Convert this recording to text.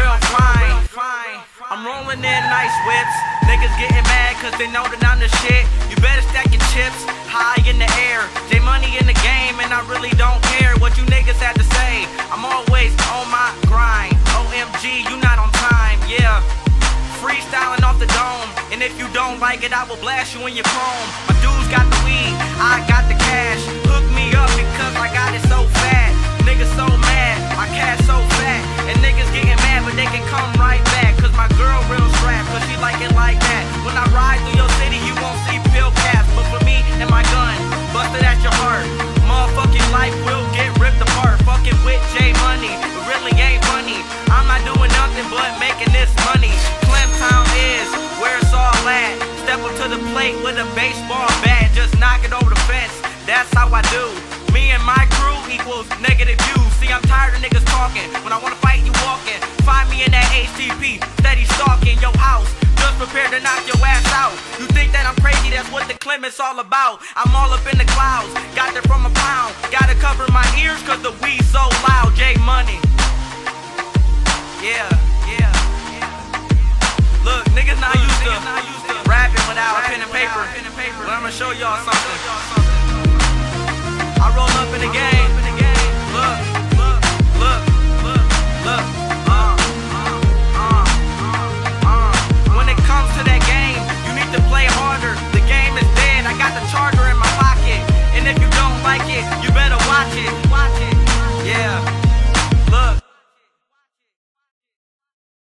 real fine. I'm rolling in nice whips. Niggas getting mad cause they know that I'm the shit. You better stack your chips high in the air. J Money in the game and I really don't care what you niggas have to say. I'm always on my grind. OMG, you not on time, yeah. Freestyling off the dome, and if you don't like it, I will blast you in your chrome. My dudes got the weed, I got the cash. Hook me up because I got it so fat. Niggas so mad, my cash so fat. And niggas getting mad, but they can come right back. Cause my girl real strapped, cause she like it like that. When I ride through your city, you won't see pill caps. But for me and my gun, busted at your heart. Motherfucking life will get ripped apart. Fucking with J Money, it really ain't funny. I'm not doing nothing but making this money. Town is where it's all at. Step up to the plate with a baseball bat, just knock it over the fence. That's how I do. Me and my crew equals negative views. See, I'm tired of niggas talking. When I wanna fight, you walking. Find me in that HTP, steady stalking your house. Just prepared to knock your ass out. You think that I'm crazy? That's what the Clement's all about. I'm all up in the clouds, got that from a pound. Gotta cover my ears cause the weed so loud. J Money. Yeah. Look, niggas not used to rapping without a pen and paper. But I'ma show y'all something. I roll up in the game.